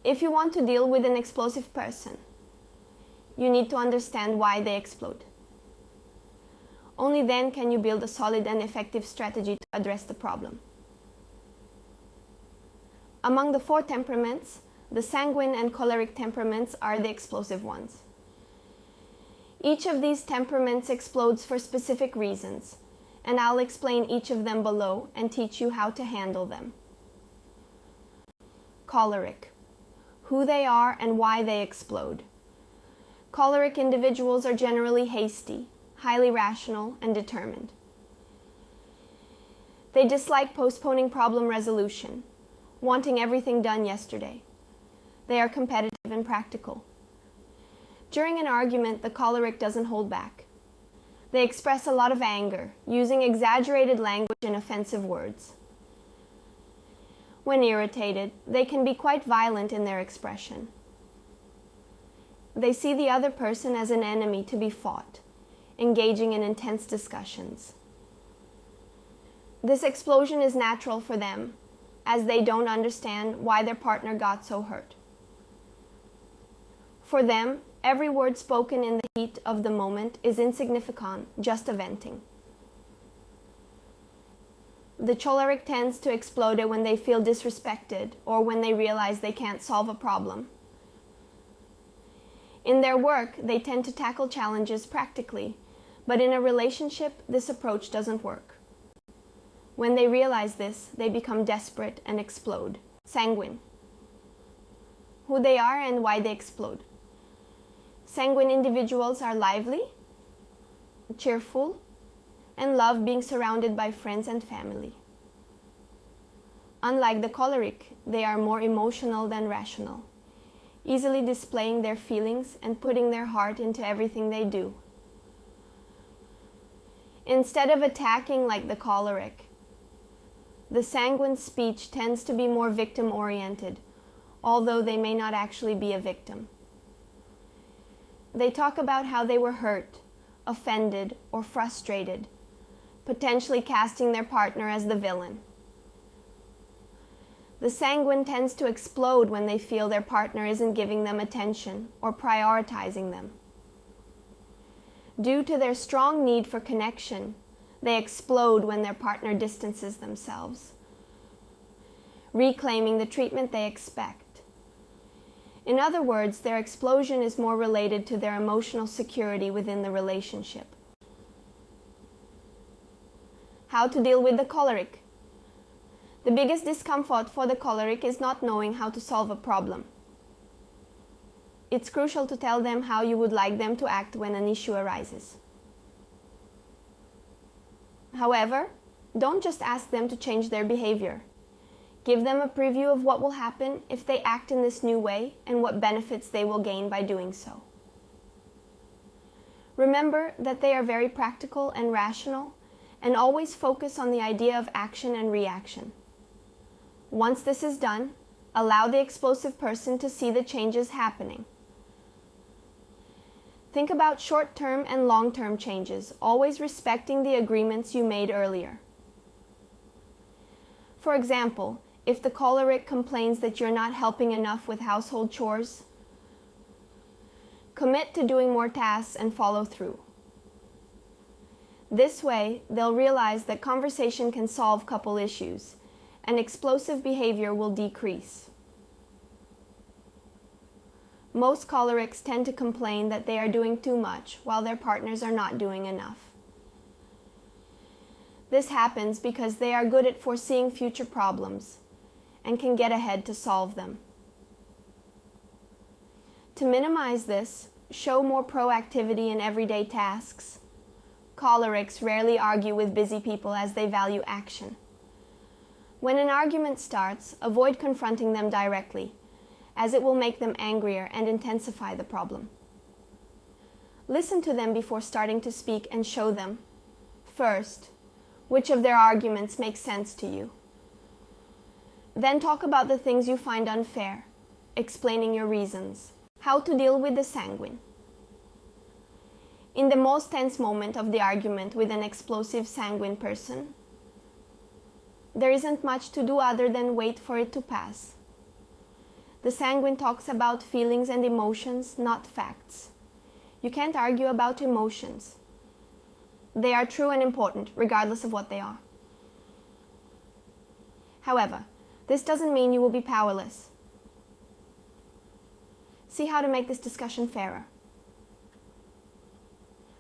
If you want to deal with an explosive person, you need to understand why they explode. Only then can you build a solid and effective strategy to address the problem. Among the 4 temperaments, the sanguine and choleric temperaments are the explosive ones. Each of these temperaments explodes for specific reasons, and I'll explain each of them below and teach you how to handle them. Choleric. Who they are and why they explode. Choleric individuals are generally hasty, highly rational, and determined. They dislike postponing problem resolution, wanting everything done yesterday. They are competitive and practical. During an argument, the choleric doesn't hold back. They express a lot of anger, using exaggerated language and offensive words. When irritated, they can be quite violent in their expression. They see the other person as an enemy to be fought, engaging in intense discussions. This explosion is natural for them, as they don't understand why their partner got so hurt. For them, every word spoken in the heat of the moment is insignificant, just a venting. The choleric tends to explode when they feel disrespected or when they realize they can't solve a problem. In their work, they tend to tackle challenges practically, but in a relationship, this approach doesn't work. When they realize this, they become desperate and explode. Sanguine. Who they are and why they explode. Sanguine individuals are lively, cheerful, and love being surrounded by friends and family. Unlike the choleric, they are more emotional than rational, easily displaying their feelings and putting their heart into everything they do. Instead of attacking like the choleric, the sanguine speech tends to be more victim-oriented, although they may not actually be a victim. They talk about how they were hurt, offended, or frustrated, potentially casting their partner as the villain. The sanguine tends to explode when they feel their partner isn't giving them attention or prioritizing them. Due to their strong need for connection, they explode when their partner distances themselves, reclaiming the treatment they expect. In other words, their explosion is more related to their emotional security within the relationship. How to deal with the choleric. The biggest discomfort for the choleric is not knowing how to solve a problem. It's crucial to tell them how you would like them to act when an issue arises. However, don't just ask them to change their behavior. Give them a preview of what will happen if they act in this new way and what benefits they will gain by doing so. Remember that they are very practical and rational, and always focus on the idea of action and reaction. Once this is done, allow the explosive person to see the changes happening. Think about short-term and long-term changes, always respecting the agreements you made earlier. For example, if the choleric complains that you're not helping enough with household chores, commit to doing more tasks and follow through. This way, they'll realize that conversation can solve couple issues, and explosive behavior will decrease. Most cholerics tend to complain that they are doing too much while their partners are not doing enough. This happens because they are good at foreseeing future problems and can get ahead to solve them. To minimize this, show more proactivity in everyday tasks. Cholerics rarely argue with busy people as they value action. When an argument starts, avoid confronting them directly, as it will make them angrier and intensify the problem. Listen to them before starting to speak and show them, first, which of their arguments makes sense to you. Then talk about the things you find unfair, explaining your reasons. How to deal with the sanguine. In the most tense moment of the argument with an explosive sanguine person, there isn't much to do other than wait for it to pass. The sanguine talks about feelings and emotions, not facts. You can't argue about emotions. They are true and important, regardless of what they are. However, this doesn't mean you will be powerless. See how to make this discussion fairer.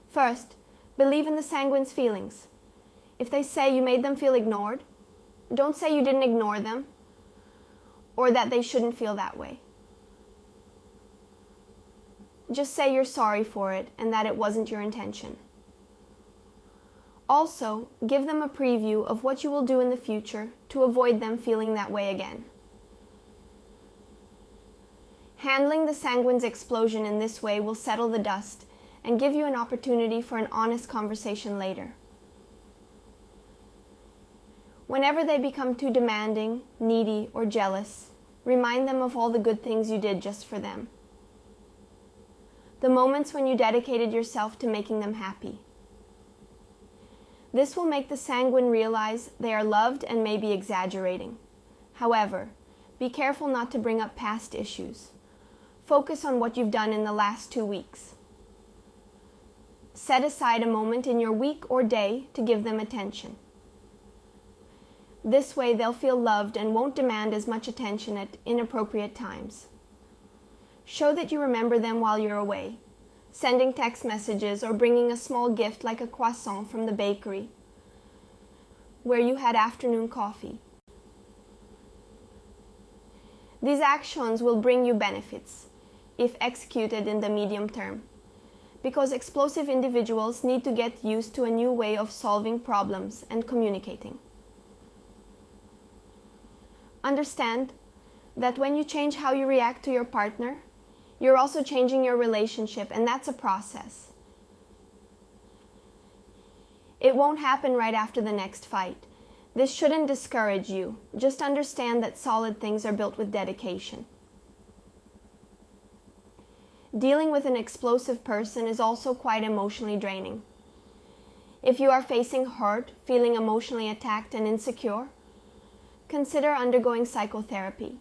First, believe in the sanguine's feelings. If they say you made them feel ignored, don't say you didn't ignore them, or that they shouldn't feel that way. Just say you're sorry for it and that it wasn't your intention. Also, give them a preview of what you will do in the future to avoid them feeling that way again. Handling the sanguine's explosion in this way will settle the dust and give you an opportunity for an honest conversation later. Whenever they become too demanding, needy, or jealous, remind them of all the good things you did just for them. The moments when you dedicated yourself to making them happy. This will make the sanguine realize they are loved and may be exaggerating. However, be careful not to bring up past issues. Focus on what you've done in the last 2 weeks. Set aside a moment in your week or day to give them attention. This way they'll feel loved and won't demand as much attention at inappropriate times. Show that you remember them while you're away, sending text messages or bringing a small gift like a croissant from the bakery where you had afternoon coffee. These actions will bring you benefits if executed in the medium term, because explosive individuals need to get used to a new way of solving problems and communicating. Understand that when you change how you react to your partner, you're also changing your relationship, and that's a process. It won't happen right after the next fight. This shouldn't discourage you. Just understand that solid things are built with dedication. Dealing with an explosive person is also quite emotionally draining. If you are facing hurt, feeling emotionally attacked and insecure, consider undergoing psychotherapy.